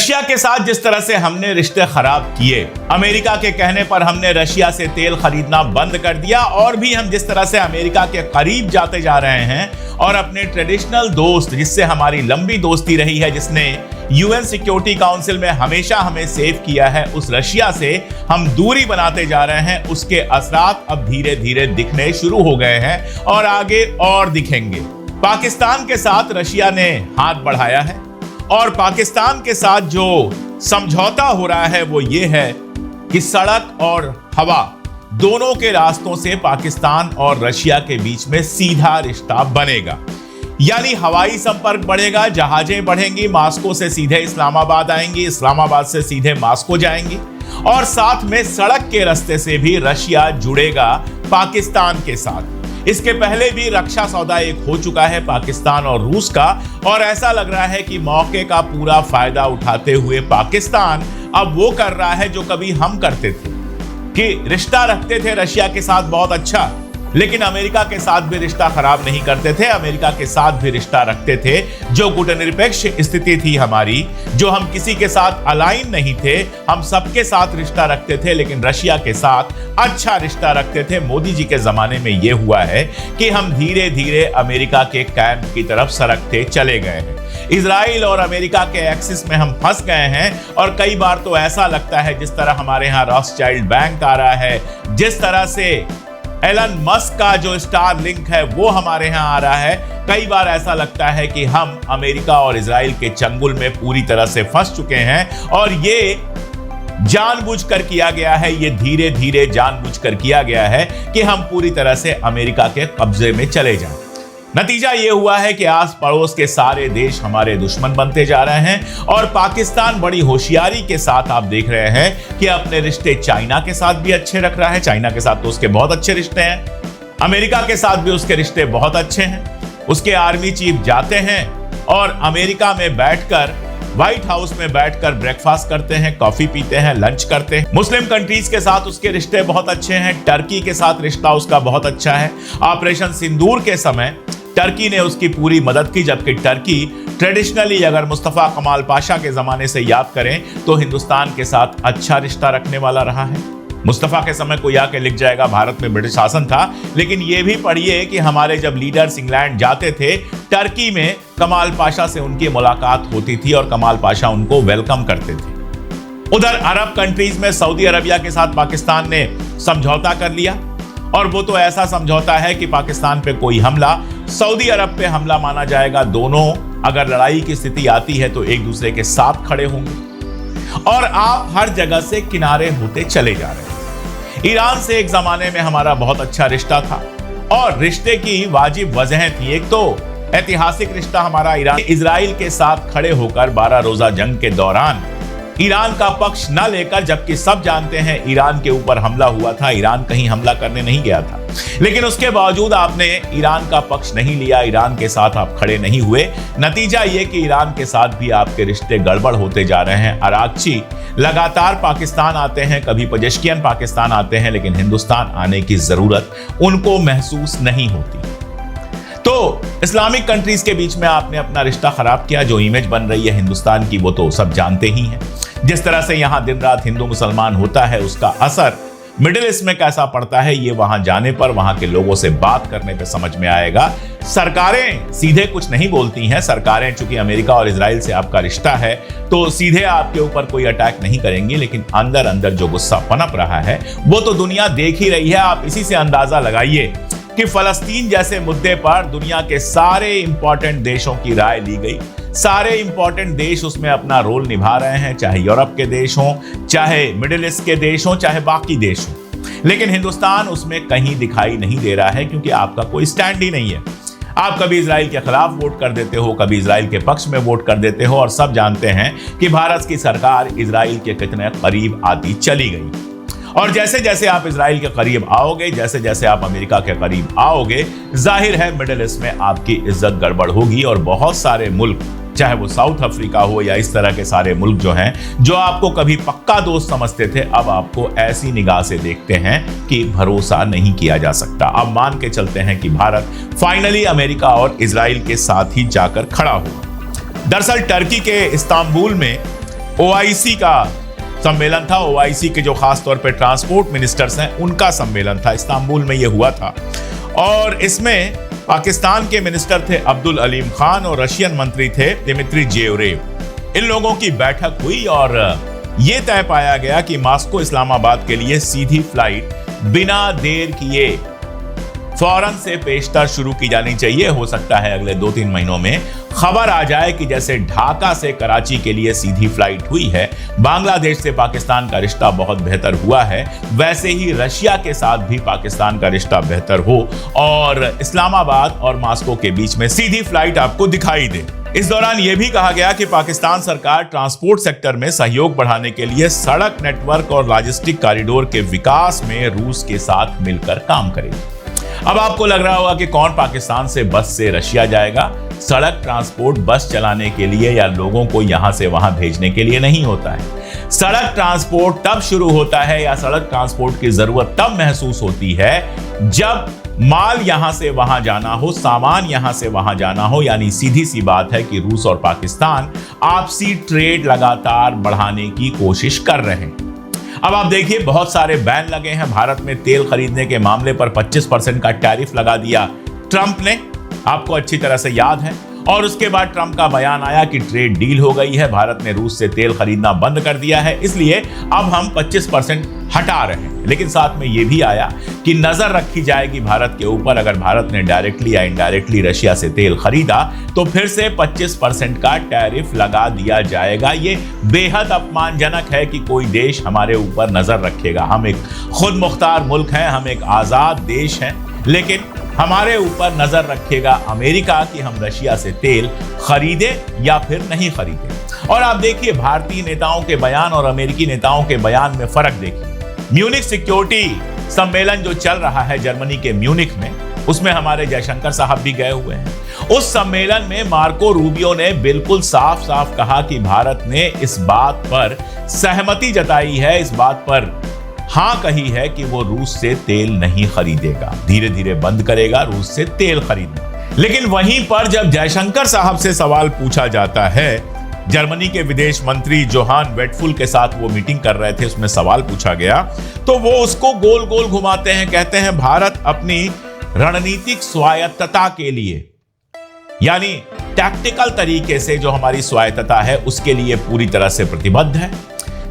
Russia के साथ जिस तरह से हमने रिश्ते खराब किए, अमेरिका के कहने पर हमने रशिया से तेल खरीदना बंद कर दिया, और भी हम जिस तरह से अमेरिका के करीब जाते जा रहे हैं और अपने ट्रेडिशनल दोस्त, जिससे हमारी लंबी दोस्ती रही है, जिसने यूएन सिक्योरिटी काउंसिल में हमेशा हमें सेव किया है, उस रशिया से हम दूरी बनाते जा रहे हैं। उसके असरात अब धीरे धीरे दिखने शुरू हो गए हैं और आगे और दिखेंगे। पाकिस्तान के साथ रशिया ने हाथ बढ़ाया है और पाकिस्तान के साथ जो समझौता हो रहा है वो ये है कि सड़क और हवा दोनों के रास्तों से पाकिस्तान और रशिया के बीच में सीधा रिश्ता बनेगा। यानी हवाई संपर्क बढ़ेगा, जहाजें बढ़ेंगी, मास्को से सीधे इस्लामाबाद आएंगी, इस्लामाबाद से सीधे मास्को जाएंगी, और साथ में सड़क के रास्ते से भी रशिया जुड़ेगा पाकिस्तान के साथ। इसके पहले भी रक्षा सौदा एक हो चुका है पाकिस्तान और रूस का, और ऐसा लग रहा है कि मौके का पूरा फायदा उठाते हुए पाकिस्तान अब वो कर रहा है जो कभी हम करते थे, कि रिश्ता रखते थे रशिया के साथ बहुत अच्छा, लेकिन अमेरिका के साथ भी रिश्ता खराब नहीं करते थे, अमेरिका के साथ भी रिश्ता रखते थे जो गुटनिरपेक्ष स्थिति थी हमारी, जो हम किसी के साथ अलाइन नहीं थे, हम सबके साथ रिश्ता रखते थे, लेकिन रशिया के साथ अच्छा रिश्ता रखते थे। मोदी जी के जमाने में यह हुआ है कि हम धीरे धीरे अमेरिका के कैंप की तरफ सरकते चले गए हैं। इजराइल और अमेरिका के एक्सिस में हम फंस गए हैं, और कई बार तो ऐसा लगता है जिस तरह हमारे यहाँ रॉथस्चाइल्ड बैंक आ रहा है, जिस तरह से एलन मस्क का जो स्टार लिंक है वो हमारे यहाँ आ रहा है, कई बार ऐसा लगता है कि हम अमेरिका और इजराइल के चंगुल में पूरी तरह से फंस चुके हैं, और ये जानबूझकर किया गया है, ये धीरे धीरे जानबूझकर किया गया है कि हम पूरी तरह से अमेरिका के कब्जे में चले जाएं। नतीजा ये हुआ है कि आस पड़ोस के सारे देश हमारे दुश्मन बनते जा रहे हैं, और पाकिस्तान बड़ी होशियारी के साथ आप देख रहे हैं कि अपने रिश्ते चाइना के साथ भी अच्छे रख रहा है। चाइना के साथ तो उसके बहुत अच्छे रिश्ते हैं, अमेरिका के साथ भी उसके रिश्ते बहुत अच्छे हैं। उसके आर्मी चीफ जाते हैं और अमेरिका में बैठकर, व्हाइट हाउस में बैठकर ब्रेकफास्ट करते हैं, कॉफी पीते हैं, लंच करते हैं। मुस्लिम कंट्रीज के साथ उसके रिश्ते बहुत अच्छे हैं, टर्की के साथ रिश्ता उसका बहुत अच्छा है। ऑपरेशन सिंदूर के समय टर्की ने उसकी पूरी मदद की, जबकि टर्की ट्रेडिशनली, अगर मुस्तफा कमाल पाशा के जमाने से याद करें, तो हिंदुस्तान के साथ अच्छा रिश्ता रखने वाला रहा है। मुस्तफा के समय कोई आके लिख जाएगा भारत में ब्रिटिश शासन था, लेकिन यह भी पढ़िए कि हमारे जब लीडर्स इंग्लैंड जाते थे, टर्की में कमाल पाशा से उनकी मुलाकात होती थी और कमाल पाशा उनको वेलकम करते थे। उधर अरब कंट्रीज में सऊदी अरबिया के साथ पाकिस्तान ने समझौता कर लिया, और वो तो ऐसा समझौता है कि पाकिस्तान पे कोई हमला सऊदी अरब पे हमला माना जाएगा। दोनों अगर लड़ाई की स्थिति आती है तो एक दूसरे के साथ खड़े होंगे, और आप हर जगह से किनारे होते चले जा रहे हैं। ईरान से एक जमाने में हमारा बहुत अच्छा रिश्ता था, और रिश्ते की वाजिब वजहें थी। एक तो ऐतिहासिक रिश्ता हमारा ईरान इजराइल के साथ खड़े होकर 12 रोजा जंग के दौरान ईरान का पक्ष न लेकर, जबकि सब जानते हैं ईरान के ऊपर हमला हुआ था, ईरान कहीं हमला करने नहीं गया था, लेकिन उसके बावजूद आपने ईरान का पक्ष नहीं लिया, ईरान के साथ आप खड़े नहीं हुए। नतीजा ये कि ईरान के साथ भी आपके रिश्ते गड़बड़ होते जा रहे हैं। अरागची लगातार पाकिस्तान आते हैं, कभी पजेश्कियन पाकिस्तान आते हैं, लेकिन हिंदुस्तान आने की जरूरत उनको महसूस नहीं होती। तो इस्लामिक कंट्रीज के बीच में आपने अपना रिश्ता खराब किया। जो इमेज बन रही है हिंदुस्तान की वो तो सब जानते ही हैं। जिस तरह से यहां दिन रात हिंदू मुसलमान होता है, उसका असर मिडिल ईस्ट में कैसा पड़ता है, ये वहां जाने पर, वहां के लोगों से बात करने पे समझ में आएगा। सरकारें सीधे कुछ नहीं बोलती हैं। सरकारें, चूंकि अमेरिका और इजराइल से आपका रिश्ता है, तो सीधे आपके ऊपर कोई अटैक नहीं करेंगी, लेकिन अंदर अंदर जो गुस्सा पनप रहा है वो तो दुनिया देख ही रही है। आप इसी से अंदाजा लगाइए कि फलस्तीन जैसे मुद्दे पर दुनिया के सारे इंपॉर्टेंट देशों की राय ली गई। सारे इंपॉर्टेंट देश उसमें अपना रोल निभा रहे हैं, चाहे यूरोप के देश हों, चाहे मिडिल ईस्ट के देश हों, चाहे बाकी देश हों, लेकिन हिंदुस्तान उसमें कहीं दिखाई नहीं दे रहा है, क्योंकि आपका कोई स्टैंड ही नहीं है। आप कभी इजराइल के खिलाफ वोट कर देते हो, कभी इजराइल के पक्ष में वोट कर देते हो, और सब जानते हैं कि भारत की सरकार इजराइल के कितने करीब आती चली गई। और जैसे जैसे आप इजराइल के करीब आओगे, जैसे जैसे आप अमेरिका के करीब आओगे, जाहिर है मिडिल ईस्ट में आपकी इज्जत गड़बड़ होगी, और बहुत सारे मुल्क, चाहे वो साउथ अफ्रीका हो या इस तरह के सारे मुल्क जो हैं, जो आपको कभी पक्का दोस्त समझते थे, अब आपको ऐसी निगाह से देखते हैं कि भरोसा नहीं किया जा सकता। अब मान के चलते हैं कि भारत फाइनली अमेरिका और इजराइल के साथ ही जाकर खड़ा हुआ। दरअसल टर्की के इस्तांबुल में ओआईसी का सम्मेलन था। ओआईसी के जो खास तौर पे ट्रांसपोर्ट मिनिस्टर्स हैं उनका सम्मेलन था, इस्तांबुल में यह हुआ था। और इसमें पाकिस्तान के मिनिस्टर थे अब्दुल अलीम खान और रशियन मंत्री थे दिमित्री जेवरेव। इन लोगों की बैठक हुई और यह तय पाया गया कि मॉस्को इस्लामाबाद के लिए सीधी फ्लाइट बिना देर किए फौरन से पेशतर शुरू की जानी चाहिए। हो सकता है अगले 2-3 महीनों में खबर आ जाए कि जैसे ढाका से कराची के लिए सीधी फ्लाइट हुई है, बांग्लादेश से पाकिस्तान का रिश्ता बहुत बेहतर हुआ है, वैसे ही रशिया के साथ भी पाकिस्तान का रिश्ता बेहतर हो और इस्लामाबाद और मॉस्को के बीच में सीधी फ्लाइट आपको दिखाई दे। इस दौरान यह भी कहा गया कि पाकिस्तान सरकार ट्रांसपोर्ट सेक्टर में सहयोग बढ़ाने के लिए सड़क नेटवर्क और लॉजिस्टिक कॉरिडोर के विकास में रूस के साथ मिलकर काम करेगी। अब आपको लग रहा होगा कि कौन पाकिस्तान से बस से रशिया जाएगा। सड़क ट्रांसपोर्ट बस चलाने के लिए या लोगों को यहां से वहां भेजने के लिए नहीं होता है। सड़क ट्रांसपोर्ट तब शुरू होता है या सड़क ट्रांसपोर्ट की जरूरत तब महसूस होती है जब माल यहां से वहां जाना हो, सामान यहां से वहां जाना हो। यानी सीधी सी बात है कि रूस और पाकिस्तान आपसी ट्रेड लगातार बढ़ाने की कोशिश कर रहे हैं। अब आप देखिए, बहुत सारे बैन लगे हैं। भारत में तेल खरीदने के मामले पर 25% का टैरिफ लगा दिया ट्रंप ने, आपको अच्छी तरह से याद है। और उसके बाद ट्रंप का बयान आया कि ट्रेड डील हो गई है, भारत ने रूस से तेल खरीदना बंद कर दिया है, इसलिए अब हम 25% हटा रहे हैं। लेकिन साथ में यह भी आया कि नजर रखी जाएगी भारत के ऊपर, अगर भारत ने डायरेक्टली या इनडायरेक्टली रशिया से तेल खरीदा तो फिर से 25% का टैरिफ लगा दिया जाएगा। ये बेहद अपमानजनक है कि कोई देश हमारे ऊपर नजर रखेगा। हम एक खुद मुख्तार मुल्क हैं, हम एक आजाद देश हैं, लेकिन हमारे ऊपर नजर रखेगा अमेरिका कि हम रशिया से तेल खरीदे या फिर नहीं खरीदे। और आप देखिए, भारतीय नेताओं के बयान और अमेरिकी नेताओं के बयान में फर्क देखिए। म्यूनिख सिक्योरिटी सम्मेलन जो चल रहा है जर्मनी के म्यूनिख में, उसमें हमारे जयशंकर साहब भी गए हुए हैं। उस सम्मेलन में मार्को रूबियो ने बिल्कुल साफ साफ कहा कि भारत ने इस बात पर सहमति जताई है, इस बात पर हां कही है कि वो रूस से तेल नहीं खरीदेगा, धीरे धीरे बंद करेगा रूस से तेल खरीदना। लेकिन वहीं पर जब जयशंकर साहब से सवाल पूछा जाता है, जर्मनी के विदेश मंत्री जोहान वेटफुल के साथ वो मीटिंग कर रहे थे, उसमें सवाल पूछा गया तो वो उसको गोल गोल घुमाते हैं, कहते हैं भारत अपनी रणनीतिक स्वायत्तता के लिए, यानी टैक्टिकल तरीके से जो हमारी स्वायत्तता है उसके लिए पूरी तरह से प्रतिबद्ध है।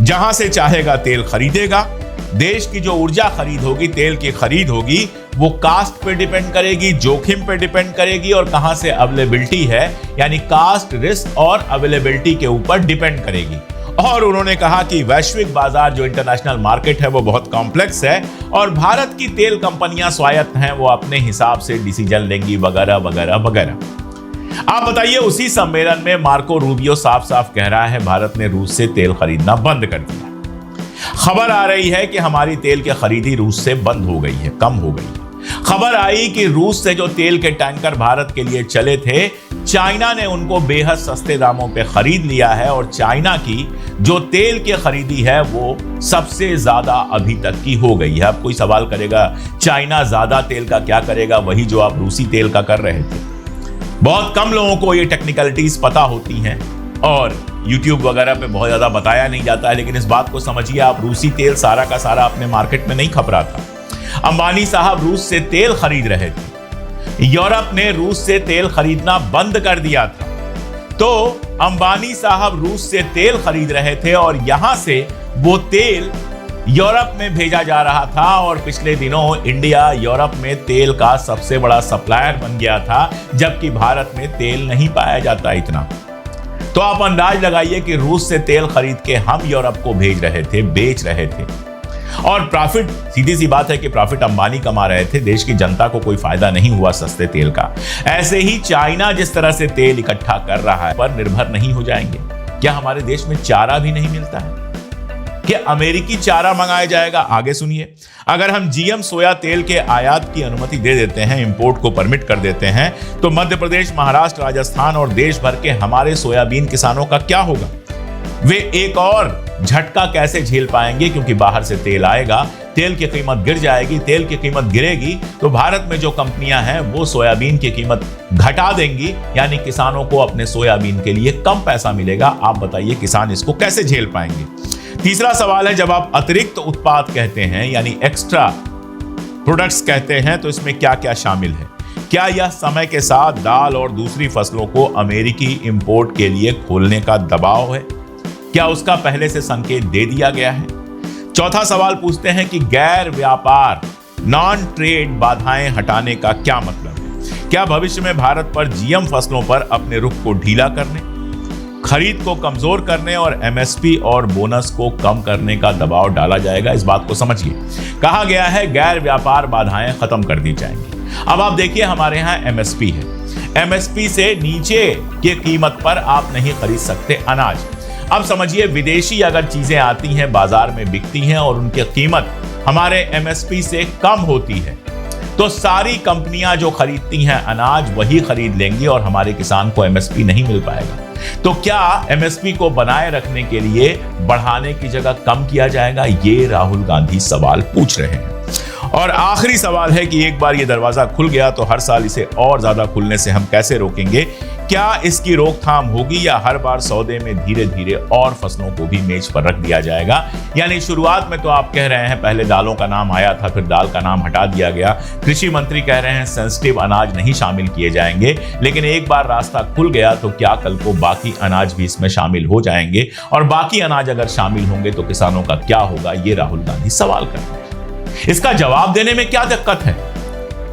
जहां से चाहेगा तेल खरीदेगा। देश की जो ऊर्जा खरीद होगी, तेल की खरीद होगी, वो कास्ट पे डिपेंड करेगी, जोखिम पे डिपेंड करेगी और कहां से अवेलेबिलिटी है, यानी कास्ट, रिस्क और अवेलेबिलिटी के ऊपर डिपेंड करेगी। और उन्होंने कहा कि वैश्विक बाजार जो इंटरनेशनल मार्केट है वो बहुत कॉम्प्लेक्स है और भारत की तेल कंपनियां स्वायत्त हैं, वो अपने हिसाब से डिसीजन लेंगी वगैरह वगैरह वगैरह। आप बताइए, उसी सम्मेलन में मार्को रूबियो साफ साफ कह रहा है भारत ने रूस से तेल खरीदना बंद कर दिया। खबर आ रही है कि हमारी तेल की खरीदी रूस से बंद हो गई है, कम हो गई है। खबर आई कि रूस से जो तेल के टैंकर भारत के लिए चले थे, चाइना ने उनको बेहद सस्ते दामों पे खरीद लिया है और चाइना की जो तेल की खरीदी है वो सबसे ज्यादा अभी तक की हो गई है। अब कोई सवाल करेगा चाइना ज्यादा तेल का क्या करेगा, वही जो आप रूसी तेल का कर रहे थे। बहुत कम लोगों को ये टेक्निकलिटीज पता होती हैं और YouTube वगैरह पे बहुत ज्यादा बताया नहीं जाता है, लेकिन इस बात को समझिए आप, रूसी तेल सारा का सारा अपने मार्केट में नहीं खप रहा था। अंबानी साहब रूस से तेल खरीद रहे थे, यूरोप ने रूस से तेल खरीदना बंद कर दिया था। तो अंबानी साहब रूस से तेल खरीद रहे थे और यहां से वो तेल यूरोप में भेजा जा रहा था और पिछले दिनों इंडिया यूरोप में तेल का सबसे बड़ा सप्लायर बन गया था, जबकि भारत में तेल नहीं पाया जाता इतना। तो आप अंदाज लगाइए कि रूस से तेल खरीद के हम यूरोप को भेज रहे थे, बेच रहे थे और प्रॉफिट, सीधी सी बात है कि प्रॉफिट अंबानी कमा रहे थे, देश की जनता को कोई फायदा नहीं हुआ सस्ते तेल का। ऐसे ही चाइना जिस तरह से तेल इकट्ठा कर रहा है पर निर्भर नहीं हो जाएंगे। क्या हमारे देश में चारा भी नहीं मिलता है? कि अमेरिकी चारा मंगाया जाएगा? आगे सुनिए, अगर हम जीएम सोया तेल के आयात की अनुमति दे देते हैं, इंपोर्ट को परमिट कर देते हैं, तो मध्य प्रदेश, महाराष्ट्र, राजस्थान और देश भर के हमारे सोयाबीन किसानों का क्या होगा? वे एक और झटका कैसे झेल पाएंगे? क्योंकि बाहर से तेल आएगा, तेल की कीमत गिर जाएगी, तेल की कीमत गिरेगी तो भारत में जो कंपनियां हैं वो सोयाबीन की कीमत घटा देंगी, यानी किसानों को अपने सोयाबीन के लिए कम पैसा मिलेगा। आप बताइए किसान इसको कैसे झेल पाएंगे। तीसरा सवाल है, जब आप अतिरिक्त उत्पाद कहते हैं यानी एक्स्ट्रा प्रोडक्ट्स कहते हैं तो इसमें क्या क्या शामिल है? क्या यह समय के साथ दाल और दूसरी फसलों को अमेरिकी इंपोर्ट के लिए खोलने का दबाव है? क्या उसका पहले से संकेत दे दिया गया है? चौथा सवाल पूछते हैं कि गैर व्यापार नॉन ट्रेड बाधाएं हटाने का क्या मतलब है? क्या भविष्य में भारत पर जीएम फसलों पर अपने रुख को ढीला करने, खरीद को कमजोर करने और एमएसपी और बोनस को कम करने का दबाव डाला जाएगा? इस बात को समझिए। कहा गया है गैर व्यापार बाधाएं खत्म कर दी जाएंगी। अब आप देखिए हमारे यहाँ एमएसपी है, एमएसपी से नीचे की कीमत पर आप नहीं खरीद सकते अनाज। अब समझिए विदेशी अगर चीजें आती हैं बाजार में बिकती हैं और उनकी कीमत हमारे एमएसपी से कम होती है तो सारी कंपनियां जो खरीदती हैं अनाज वही खरीद लेंगी और हमारे किसान को एमएसपी नहीं मिल पाएगा। तो क्या एमएसपी को बनाए रखने के लिए बढ़ाने की जगह कम किया जाएगा? ये राहुल गांधी सवाल पूछ रहे हैं। और आखिरी सवाल है कि एक बार ये दरवाजा खुल गया तो हर साल इसे और ज्यादा खुलने से हम कैसे रोकेंगे? क्या इसकी रोकथाम होगी या हर बार सौदे में धीरे धीरे और फसलों को भी मेज पर रख दिया जाएगा? यानी शुरुआत में तो आप कह रहे हैं पहले दालों का नाम आया था, फिर दाल का नाम हटा दिया गया। कृषि मंत्री कह रहे हैं सेंसिटिव अनाज नहीं शामिल किए जाएंगे, लेकिन एक बार रास्ता खुल गया तो क्या कल को बाकी अनाज भी इसमें शामिल हो जाएंगे? और बाकी अनाज अगर शामिल होंगे तो किसानों का क्या होगा? ये राहुल गांधी सवाल कर रहे हैं। इसका जवाब देने में क्या दिक्कत है?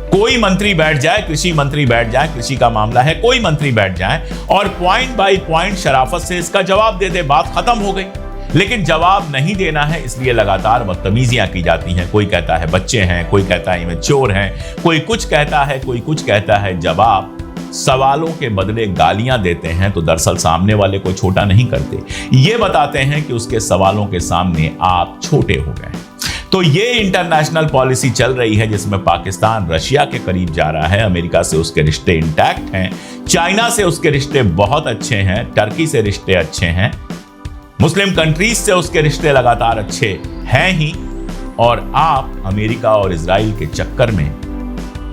कोई मंत्री बैठ जाए, कृषि मंत्री बैठ जाए, कृषि का मामला है, कोई मंत्री बैठ जाए और पॉइंट बाय पॉइंट शराफत से इसका जवाब दे दे, बात खत्म हो गई। लेकिन जवाब नहीं देना है इसलिए लगातार बदतमीजियां की जाती हैं। कोई कहता है बच्चे हैं, कोई कहता है इमेच्योर हैं, कोई कुछ कहता है, कोई कुछ कहता है। जब आप सवालों के बदले गालियां देते हैं तो दरअसल सामने वाले को छोटा नहीं करते, ये बताते हैं कि उसके सवालों के सामने आप छोटे हो गए। तो ये इंटरनेशनल पॉलिसी चल रही है जिसमें पाकिस्तान रशिया के करीब जा रहा है, अमेरिका से उसके रिश्ते इंटैक्ट हैं, चाइना से उसके रिश्ते बहुत अच्छे हैं, टर्की से रिश्ते अच्छे हैं, मुस्लिम कंट्रीज से उसके रिश्ते लगातार अच्छे हैं ही। और आप अमेरिका और इजराइल के चक्कर में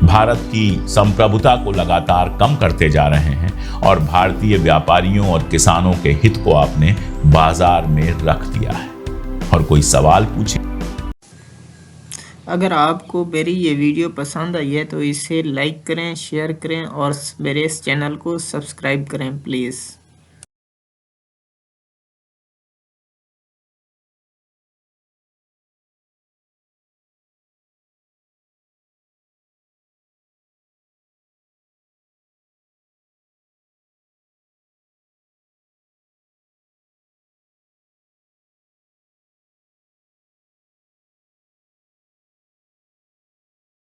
भारत की संप्रभुता को लगातार कम करते जा रहे हैं और भारतीय व्यापारियों और किसानों के हित को आपने बाजार में रख दिया है। और कोई सवाल पूछे। अगर आपको मेरी ये वीडियो पसंद आई है तो इसे लाइक करें, शेयर करें और मेरे इस चैनल को सब्सक्राइब करें प्लीज़।